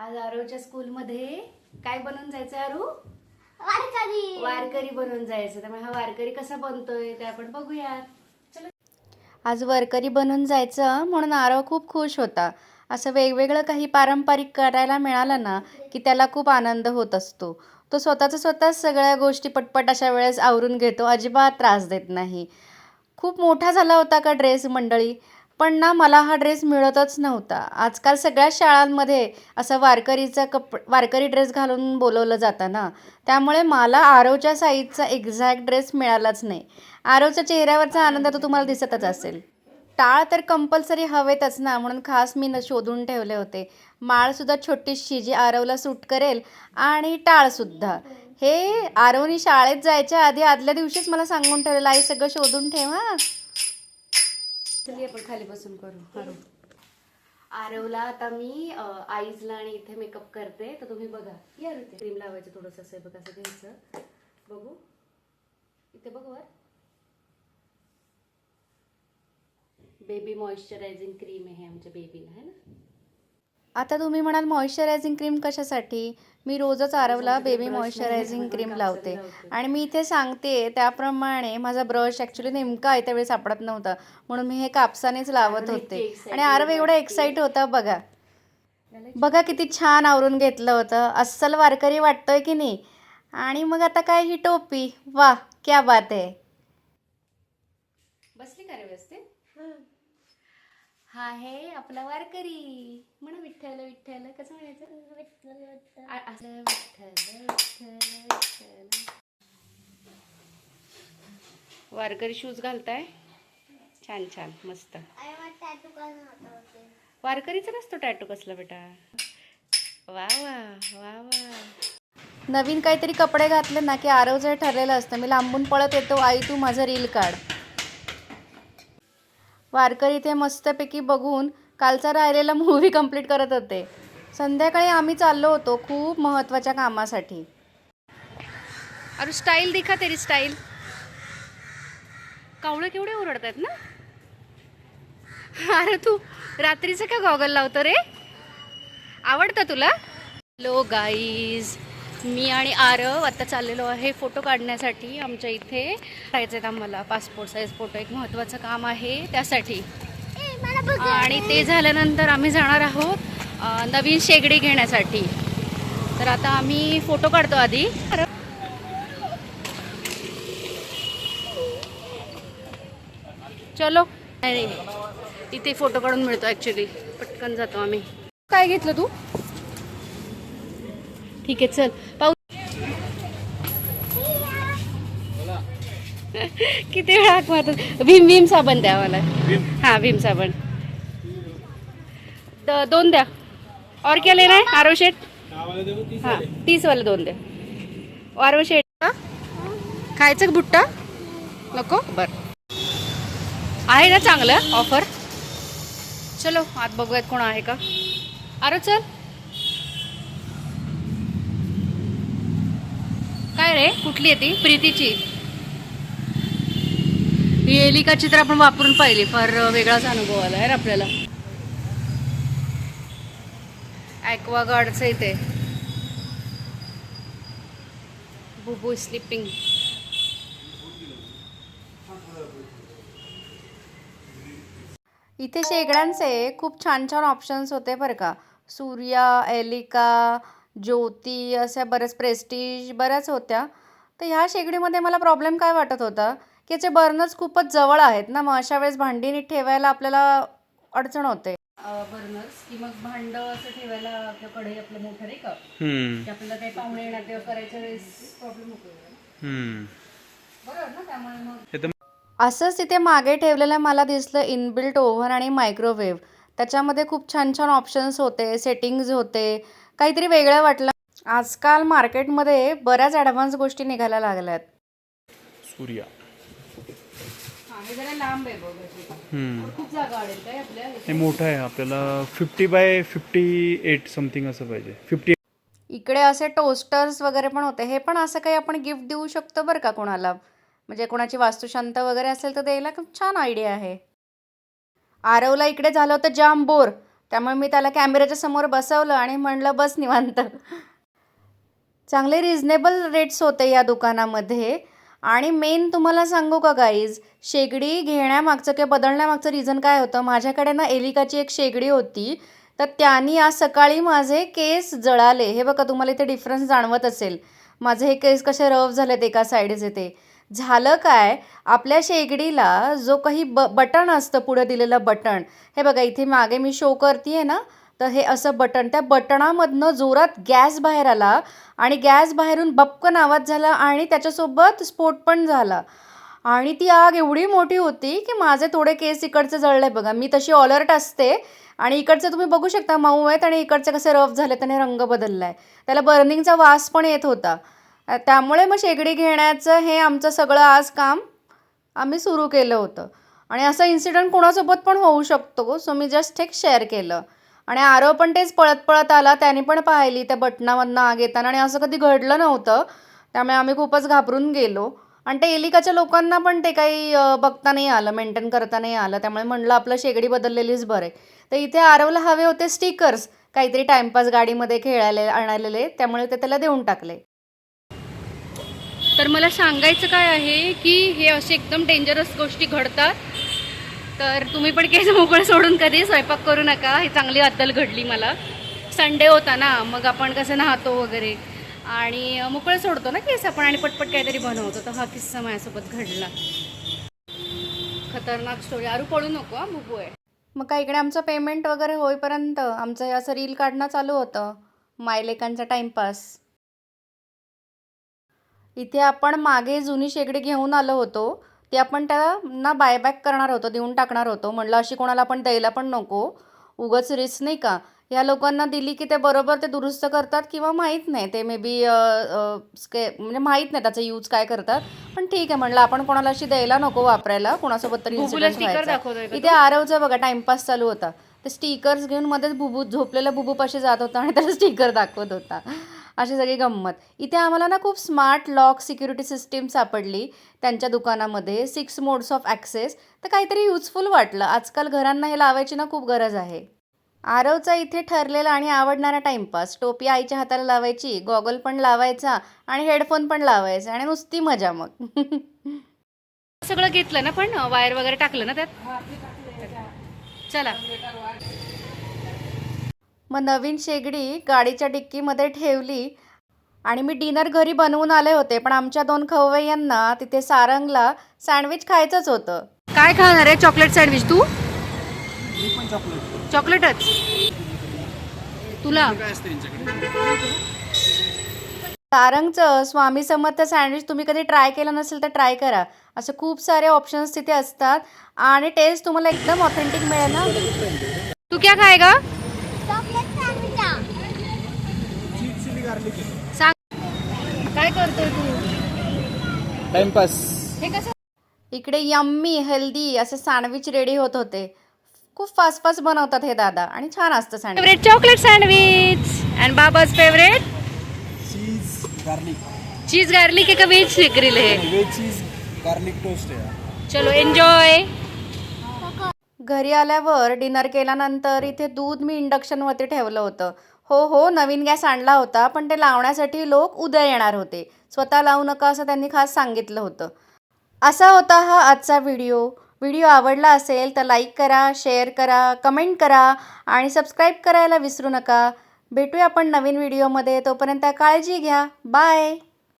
आज आरवच्या स्कूलमध्ये काय बनवून जायचं आरू? वारकरी. वारकरी बनवून जायचं. त्यामुळे हा वारकरी कसा बनतोय ते आपण बघूयात. चलो. आज वारकरी बनवून जायचं म्हणून आरव खूप खुश होता. असं वेगवेगळं काही पारंपरिक करायला मिळालं ना की त्याला खूप आनंद होत असतो. तो स्वतःच सगळ्या गोष्टी पटपट अशा वेळेस आवरून घेतो, अजिबात त्रास देत नाही. खूप मोठा झाला होता का ड्रेस मंडळी, पण ना मला हा ड्रेस मिळतच नव्हता. आजकाल सगळ्या शाळांमध्ये असं वारकरी ड्रेस घालून बोलवलं जातं ना, त्यामुळे मला आरवच्या साईजचा एक्झॅक्ट ड्रेस मिळालाच नाही. आरवच्या चेहऱ्यावरचा आनंद तो तुम्हाला दिसतच असेल. टाळ तर कंपल्सरी हवेतच ना, म्हणून खास मी शोधून ठेवले होते. माळसुद्धा छोटीशी जी आरवला सूट करेल आणि टाळसुद्धा. हे आरवनी शाळेत जायच्या आधी आदल्या दिवशीच मला सांगून ठेवलेलं, आई सगळं शोधून ठेव हां. चलिए आपण खाली बसून करू. आरवला आता मी आईजला आणि इथे मेकअप करते, तर तुम्ही बघा. या इथे क्रीम लावायचं थोडंसं, असं बघा, असं घ्यायचं. बघू इथे बघू वर बेबी मॉइश्चरायझिंग क्रीम आहे आमच्या बेबीला, है ना. आता तुम्ही म्हणाल मॉइश्चरायझिंग क्रीम कशासाठी? मी रोजच आरवला बेबी मॉइश्चरायझिंग क्रीम लावते आणि मी इथे सांगते त्याप्रमाणे माझा ब्रश ॲक्च्युली नेमका आहे त्यावेळी सापडत नव्हता, म्हणून मी हे कापसानेच लावत होते. आणि आरव एवढा एक्साइट होता बघा. बघा किती छान आवरून घेतलं होतं. अस्सल वारकरी वाटतोय की नाही. आणि मग आता काय ही टोपी, वा क्या बात आहे. बसली का रे व्यवस्थित? हा आहे आपला वारकरी. म्हणा विठ्ठल विठ्ठल. कसं म्हणायचं? असं विठ्ठल विठ्ठल विठ्ठल. वारकरी शूज घालताय, छान छान मस्त. वारकरीचा नसतो टॅटू कसला बेटा. वा वा वा वा. नवीन काहीतरी कपडे घातले ना की आरवचं ठरलेलं असतं, मी लांबून पळत येतो, आई तू माझं रील काढ. वारकरी ते मस्तपैकी बघून कालचा राहिलेला मूव्ही कंप्लीट करत होते. संध्याकाळी आम्ही चाललो होतो खूप महत्त्वाच्या कामासाठी. अरे स्टाईल दिखा तेरी स्टाईल. कावळे केवढे ओरडत आहेत ना. अरे तू रात्रीचं का गॉगल लावतो रे? आवडतं तुला? हॅलो गाईज, मी आणि आरव आता चाललेलो आहे फोटो काढण्यासाठी. आमच्या इथे जायचं आहेत आम्हाला पासपोर्ट साईज फोटो, एक महत्त्वाचं काम आहे त्यासाठी. आणि ते झाल्यानंतर आम्ही जाणार आहोत नवीन शेगडी घेण्यासाठी. तर आता आम्ही फोटो काढतो आधी. चलो. नाही, इथे फोटो काढून मिळतो ॲक्च्युली, पटकन जातो आम्ही. काय घेतलं तू? ठीक आहे चल पाहू. किती वेळा हाक मारतात. भीम साबण द्या मला. हां भीम साबण 2 द्या. और क्या लेना है आरव शेठ? हां 30 वाले 2 द्या. आरव शेठ खायचं भुट्टा नको? बरं आहे ना चांगलं ऑफर. चलो आत बघूयात कोण आहे का. आरव चल. काय रे, कुठली आहे ती? प्रीतीची. ही एलिका चित्र आपण वापरून पाहिली, फार वेगळाच अनुभव आला आहे आपल्याला. ॲक्वागार्डचं इथे बुबू स्लिपिंग. इथे शेगड्यांचे खूप छान छान ऑप्शन्स होते बरं का. सूर्या, एलिका, ज्योती अशा बऱ्याच, प्रेस्टीज बऱ्याच होत्या. तर ह्या शेगडीमध्ये मला प्रॉब्लेम काय वाटत होता की याचे बर्नर्स खूपच जवळ आहेत ना, मग अशा वेळेस भांडी नीट ठेवायला आपल्याला अडचण होते. बर्नर्स की मग भांड असं ठेवायला आपल्या कढई आपलं मोठं नाही का, की आपल्याला काही पाहुणे येणार तेव्हा करायच्या वेळेस प्रॉब्लेम होतो. बरोबर ना, त्यामुळे मग असंच तिथे मागे ठेवलेलं मला दिसलं इनबिल्ट ओव्हन आणि मायक्रोवेव्ह. त्याच्यामध्ये खूप छान छान ऑप्शन्स होते, सेटिंग्ज होते, काहीतरी वेगळं वाटलं. आजकाल मार्केटमध्ये बऱ्याच ॲडव्हान्स गोष्टी निघायला लागल्यात. सूर्या हे जरा लांब आहे बघ, खूप जागा वाढेल काय आपल्या. हे मोठं आहे, आपल्याला 50 बाय 58 समथिंग असं पाहिजे. 50. इकडे असे टोस्टर्स वगैरे पण होते. हे पण असं काही आपण गिफ्ट देऊ शकतो बरं का कोणाला, म्हणजे कोणाची वास्तुशांत वगैरे असेल तर द्यायला खूप छान आयडिया आहे. आरवला इकडे झालं होतं जाम बोर, त्यामुळे मी त्याला कॅमेऱ्याच्या समोर बसवलं आणि म्हणलं बस निवांत. चांगले रिझनेबल रेट्स होते या दुकानामध्ये. आणि मेन तुम्हाला सांगू का गाईज, शेगडी घेण्यामागचं किंवा बदलण्यामागचं रिझन काय होतं, माझ्याकडे ना एलिकाची एक शेगडी होती, तर त्यांनी आज सकाळी माझे केस जळाले. हे बघा, तुम्हाला इथे डिफरन्स जाणवत असेल, माझे हे केस कसे रफ झालेत एका साईडचे. ते झालं काय, आपल्या शेगडीला जो काही बटन असतं, पुढे दिलेलं बटन, हे बघा इथे मागे मी शो करते ना, तर हे असं बटन, त्या बटणामधनं जोरात गॅस बाहेर आला आणि गॅस बाहेरून बपकन आवाज झाला आणि त्याच्यासोबत स्फोट पण झाला. आणि ती आग एवढी मोठी होती की माझे थोडे केस इकडचे जळले बघा. मी तशी अलर्ट असते आणि इकडचे तुम्ही बघू शकता मऊ आहेत आणि इकडचे कसे रफ झाले, त्याने रंग बदलला आहे. त्याला बर्निंगचा वास पण येत होता. त्यामुळे मग शेगडी घेण्याचं हे आमचं सगळं आज काम आम्ही सुरू केलं होतं. आणि असं इन्सिडेंट कोणासोबत पण होऊ शकतो, सो मी जस्ट एक शेअर केलं. आणि आरव पण तेच पळत पळत आला, त्याने पण पाहिली त्या बटनामधनं आग येताना, आणि असं कधी घडलं नव्हतं. त्यामुळे आम्ही खूपच घाबरून गेलो. आणि ते एलिकाच्या लोकांना पण ते काही बघता नाही आलं, मेंटेन करता नाही आलं. त्यामुळे म्हणलं आपलं शेगडी बदललेलीच बरं आहे. तर इथे आरवला हवे होते स्टिकर्स, काहीतरी टाईमपास गाडीमध्ये खेळायला आणलेले, त्यामुळे ते त्याला देऊन टाकले. तर मला सांगायचं काय आहे की हे असे एकदम डेंजरस गोष्टी घडतात, तर तुम्ही पण केस मोकळं सोडून कधी स्वयंपाक करू नका. ही चांगली अद्दल घडली मला. संडे होता ना, मग आपण कसं नहातो वगैरे आणि मोकळं सोडतो ना केस आपण आणि पटपट काहीतरी बनवतो. तर हा किस्सा माझ्यासोबत घडला. खतरनाक स्टोरी. आरू पळू नको हा, बुबू आहे. मग काय इकडे आमचं पेमेंट वगैरे होईपर्यंत आमचं हे असं रील काढणं चालू होतं, मायलेकांचा टाईमपास. इथे आपण मागे जुनी शेगडी घेऊन आलो होतो, ती आपण त्यांना बायबॅक करणार होतो, देऊन टाकणार होतो. म्हणलं अशी कोणाला आपण द्यायला पण नको, उगाच रिस्क नाही का. ह्या लोकांना दिली की ते बरोबर ते दुरुस्त करतात किंवा माहीत नाही, ते मे बी म्हणजे माहीत नाही त्याचा यूज काय करतात. पण ठीक आहे म्हणलं, आपण कोणाला अशी द्यायला नको वापरायला, कोणासोबत तरी इन्सिडेंट व्हायचा. इथे आरवचा बघा टाईमपास चालू होता. ते स्टिकर्स घेऊन मध्येच बुबू झोपलेला बुबूपाशी जात होता आणि त्याला स्टिकर दाखवत होता. अशी सगळी गंमत. इथे आम्हाला ना खूप स्मार्ट लॉक सिक्युरिटी सिस्टीम सापडली त्यांच्या दुकानामध्ये, 6 मोड्स ऑफ ॲक्सेस. तर काहीतरी युजफुल वाटलं. आजकाल घरांना हे लावायची ना खूप गरज आहे. आरवचा इथे ठरलेला आणि आवडणारा टाईमपास, टोपी आईच्या हाताला लावायची, गॉगल पण लावायचा आणि हेडफोन पण लावायचा आणि नुसती मजा. मग सगळं घेतलं ना, पण वायर वगैरे टाकलं ना त्यात. चला मग नवीन शेगडी गाडीच्या डिक्कीमध्ये ठेवली आणि मी डिनर घरी बनवून आले होते, पण आमच्या 2 खवय्यांना तिथे सारंगला सँडविच खायचंच होतं. काय खाणार आहे? Chocolate sandwich. तू चॉकलेटच तुला. सारंगचं स्वामी समर्थ सँडविच तुम्ही कधी ट्राय केलं नसेल तर ट्राय करा. असं खूप सारे ऑप्शन्स तिथे असतात आणि टेस्ट तुम्हाला एकदम ऑथेंटिक मिळेल ना. तू क्या खाएगा? Chocolate sandwich. सांग काय करतोय तू? टाइमपास. हे कसं? इकडे यम्मी हेल्दी असे सँडविच रेडी होत होते. खूप फास्ट फास्ट बनवतात हे दादा आणि छान असतं sandwich. Favourite chocolate sandwich and बाबाज फेवरेट चीज गार्लिक है का वेज ग्रिल है? वेज चीज गार्लिक टोस्ट आहे. चलो एन्जॉय. घरी आल्यावर डिनर केल्यानंतर इथे दूध मी इंडक्शनवरती ठेवलं होतं. हो नवीन गॅस आणला होता, पण ते लावण्यासाठी लोक उद्या येणार होते. स्वतः लावू नका असं त्यांनी खास सांगितलं होतं. असा होता हा आजचा व्हिडिओ. व्हिडिओ आवडला असेल तर लाईक करा, शेअर करा, कमेंट करा आणि सबस्क्राईब करायला विसरू नका. भेटूया आपण नवीन व्हिडिओमध्ये. तोपर्यंत काळजी घ्या. बाय.